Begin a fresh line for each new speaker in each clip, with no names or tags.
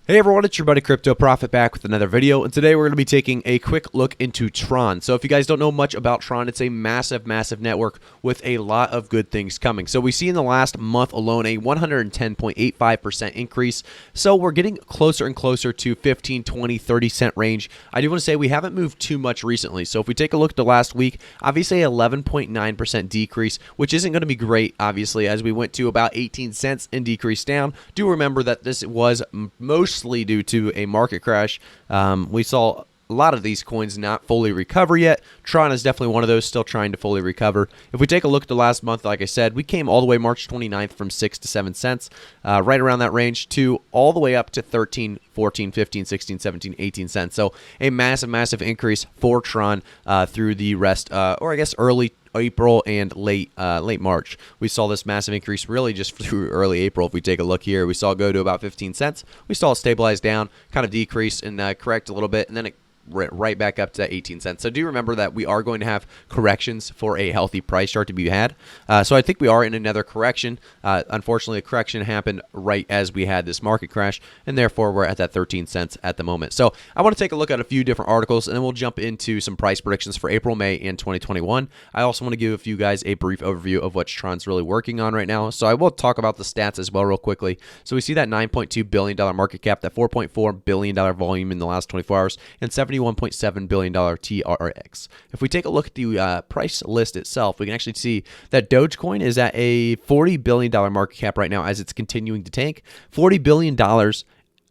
Hey everyone, it's your buddy Crypto Profit back with another video, and today we're going to be taking a quick look into Tron. So if you guys don't know much about Tron, it's a massive network with a lot of good things coming. So we see in the last month alone a 110.85% increase. So we're getting closer and closer to 15, 20, 30 cent range. I do want to say we haven't moved too much recently. So if we take a look at the last week, obviously 11.9% decrease, which isn't going to be great, obviously, as we went to about 18 cents and decreased down. Do remember that this was mostly due to a market crash. We saw a lot of these coins not fully recover yet. Tron is definitely one of those still trying to fully recover. If we take a look at the last month, like I said, we came all the way March 29th from 6 to 7 cents, right around that range, to all the way up to 13, 14, 15, 16, 17, 18 cents. So a massive increase for Tron through the rest, or I guess early April and late March. We saw this massive increase really just through early April. If we take a look here, we saw it go to about 15 cents. We saw it stabilize down, kind of decrease and correct a little bit, and then it right back up to 18 cents. So do remember that we are going to have corrections for a healthy price chart to be had. So I think we are in another correction. Unfortunately, the correction happened right as we had this market crash, and therefore we're at that 13 cents at the moment. So I want to take a look at a few different articles, and then we'll jump into some price predictions for April, May, and 2021. I also want to give you guys a brief overview of what Tron's really working on right now. So I will talk about the stats as well real quickly. So we see that $9.2 billion market cap, that $4.4 billion volume in the last 24 hours, and $71.7 billion TRX. If we take a look at the price list itself, we can actually see that Dogecoin is at a $40 billion market cap right now as it's continuing to tank. $40 billion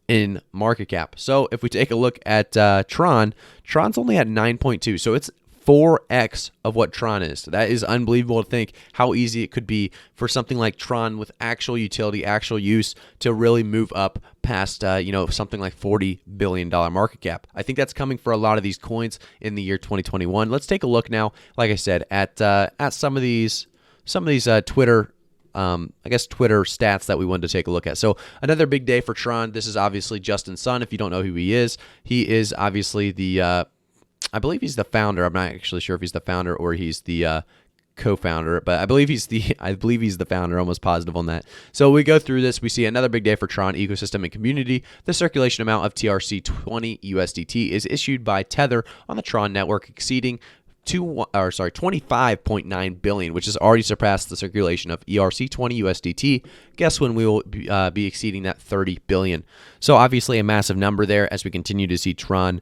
in market cap. So if we take a look at Tron's only at 9.2. So it's 4x of what Tron is. So that is unbelievable to think how easy it could be for something like Tron with actual utility, actual use to really move up past, something like $40 billion market cap. I think that's coming for a lot of these coins in the year 2021. Let's take a look now, like I said, at some of these Twitter Twitter stats that we wanted to take a look at. So another big day for Tron. This is obviously Justin Sun. If you don't know who he is obviously the I believe he's the founder. I'm not actually sure if he's the founder or he's the co-founder, but I believe he's the founder. Almost positive on that. So we go through this. We see another big day for Tron ecosystem and community. The circulation amount of TRC20 USDT is issued by Tether on the Tron network, exceeding 25.9 billion, which has already surpassed the circulation of ERC20 USDT. Guess when we will be exceeding that 30 billion. So obviously a massive number there as we continue to see Tron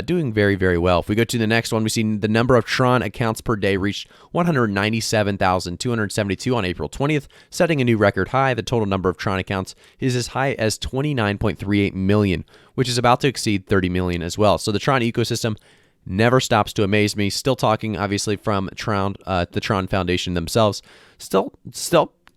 doing very well. If we go to the next one, we see the number of Tron accounts per day reached 197,272 on April 20th, setting a new record high. The total number of Tron accounts is as high as 29.38 million, which is about to exceed 30 million as well. So the Tron ecosystem never stops to amaze me. Still talking, obviously, from Tron, the Tron Foundation themselves. Still,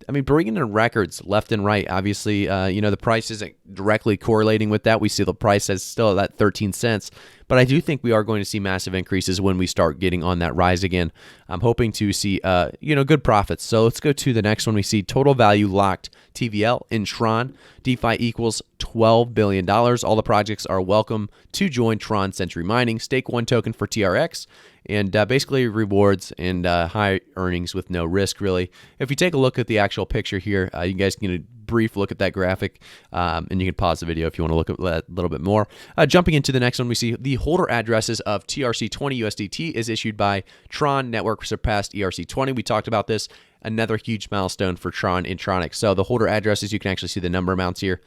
I mean, bringing in records left and right. Obviously, the price isn't directly correlating with that. We see the price as still at that 13 cents. But I do think we are going to see massive increases when we start getting on that rise again. I'm hoping to see, good profits. So let's go to the next one. We see total value locked TVL in Tron. DeFi equals $12 billion. All the projects are welcome to join Tron Century Mining. Stake one token for TRX. And basically rewards and high earnings with no risk, really. If you take a look at the actual picture here, you guys can get a brief look at that graphic, and you can pause the video if you want to look at that a little bit more. Jumping into the next one, we see the holder addresses of TRC20 USDT is issued by Tron Network, surpassed ERC20. We talked about this. Another huge milestone for Tron and Tronics. So the holder addresses, you can actually see the number amounts here.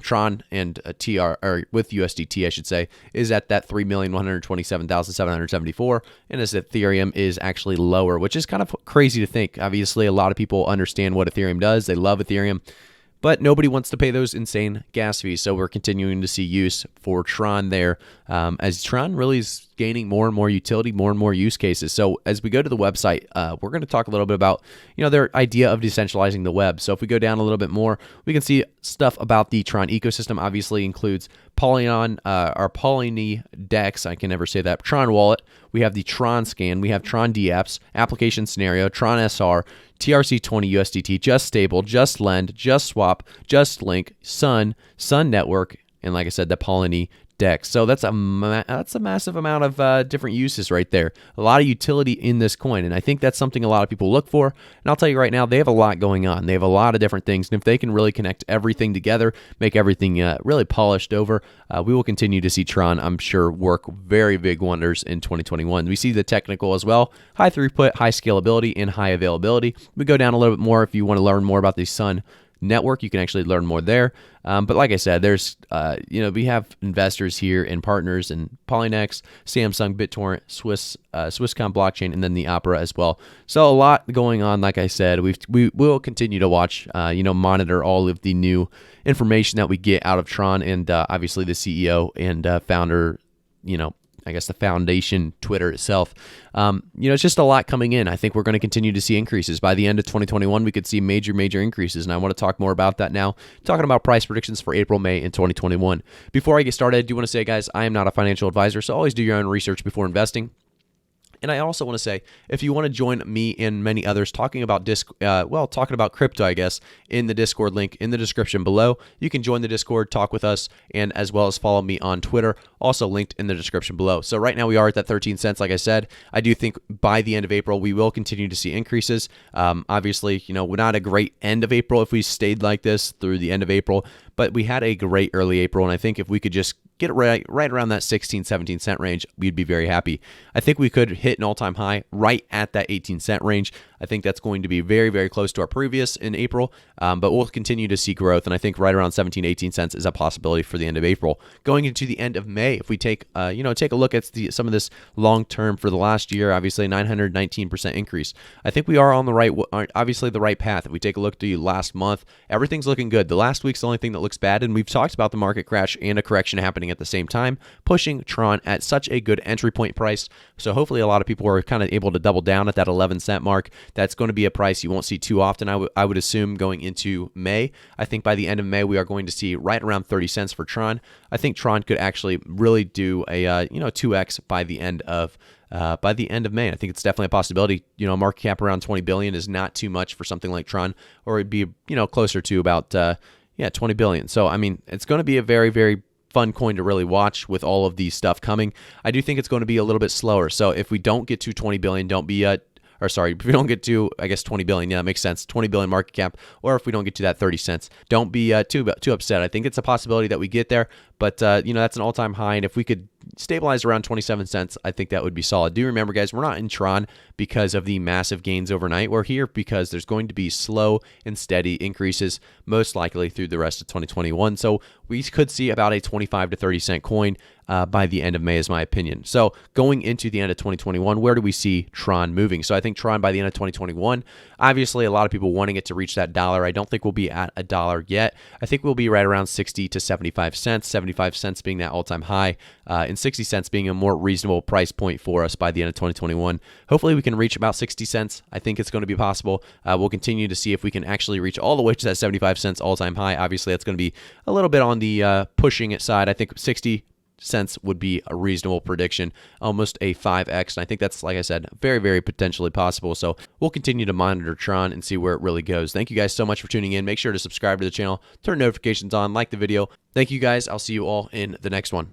Tron and with USDT, I should say, is at that 3,127,774, and as Ethereum is actually lower, which is kind of crazy to think. Obviously, a lot of people understand what Ethereum does. They love Ethereum, but nobody wants to pay those insane gas fees. So we're continuing to see use for Tron there, as Tron really is gaining more and more utility, more and more use cases. So as we go to the website, we're going to talk a little bit about, their idea of decentralizing the web. So if we go down a little bit more, we can see stuff about the Tron ecosystem. Obviously includes Polygon, our Koinly DEX, I can never say that, Tron Wallet. We have the Tron Scan, we have Tron DApps, Application Scenario, Tron SR, TRC20 USDT, Just Stable, Just Lend, Just Swap, Just Link, Sun Network, and like I said, the Koinly DEX. So that's a massive amount of different uses right there. A lot of utility in this coin, and I think that's something a lot of people look for. And I'll tell you right now, they have a lot going on. They have a lot of different things, and if they can really connect everything together, make everything really polished over, we will continue to see Tron, I'm sure, work very big wonders in 2021. We see the technical as well: high throughput, high scalability, and high availability. We go down a little bit more if you want to learn more about the Sun network. You can actually learn more there. But like I said, there's we have investors here and partners in Polynex, Samsung, BitTorrent, Swisscom blockchain, and then the Opera as well. So a lot going on. Like I said, we will continue to watch, monitor all of the new information that we get out of Tron, and obviously the CEO and founder, I guess the foundation, Twitter itself. It's just a lot coming in. I think we're going to continue to see increases. By the end of 2021, we could see major increases, and I want to talk more about that now, talking about price predictions for April, May, and 2021. Before I get started, I do want to say, guys, I am not a financial advisor, so always do your own research before investing. And I also want to say, if you want to join me and many others talking about crypto, I guess, in the Discord link in the description below, you can join the Discord, talk with us, and as well as follow me on Twitter, also linked in the description below. So right now we are at that 13 cents. Like I said, I do think by the end of April, we will continue to see increases. Obviously, we're not a great end of April if we stayed like this through the end of April, but we had a great early April, and I think if we could just get it right around that 16, 17 cent range, we'd be very happy. I think we could hit an all-time high right at that 18 cent range. I think that's going to be very close to our previous in April, but we'll continue to see growth, and I think right around 17, 18 cents is a possibility for the end of April. Going into the end of May, if we take a look at some of this long-term for the last year, obviously 919% increase. I think we are on the right path. If we take a look at the last month, everything's looking good. The last week's the only thing that looks bad, and we've talked about the market crash and a correction happening at the same time, pushing Tron at such a good entry point price. So hopefully a lot of people are kind of able to double down at that 11 cent mark. That's going to be a price you won't see too often, I would assume, going into May. I think by the end of May, we are going to see right around 30 cents for Tron. I think Tron could actually really do a 2x by the end of May. I think it's definitely a possibility. Market cap around 20 billion is not too much for something like Tron, or it'd be closer to about 20 billion. So I mean, it's going to be a very fun coin to really watch with all of these stuff coming. I do think it's going to be a little bit slower. So if we don't get to 20 billion, if we don't get to, 20 billion, yeah, that makes sense, 20 billion market cap, or if we don't get to that 30 cents, don't be too upset. I think it's a possibility that we get there, but that's an all-time high, and if we could stabilize around 27 cents, I think that would be solid. Do remember, guys, we're not in Tron because of the massive gains overnight. We're here because there's going to be slow and steady increases, most likely through the rest of 2021. So we could see about a 25 to 30 cent coin by the end of May, is my opinion. So going into the end of 2021, where do we see Tron moving? So I think Tron by the end of 2021, obviously a lot of people wanting it to reach that $1. I don't think we'll be at $1 yet. I think we'll be right around 60 to 75 cents, 75 cents being that all-time high, and 60 cents being a more reasonable price point for us by the end of 2021. Hopefully we can reach about 60 cents. I think it's going to be possible. We'll continue to see if we can actually reach all the way to that 75 cents all-time high. Obviously, that's going to be a little bit on the pushing it side. I think 60 cents would be a reasonable prediction, almost a 5x, and I think that's, like I said, very potentially possible. So we'll continue to monitor Tron and see where it really goes. Thank you guys so much for tuning in. Make sure to subscribe to the channel, turn notifications on, like the video. Thank you guys. I'll see you all in the next one.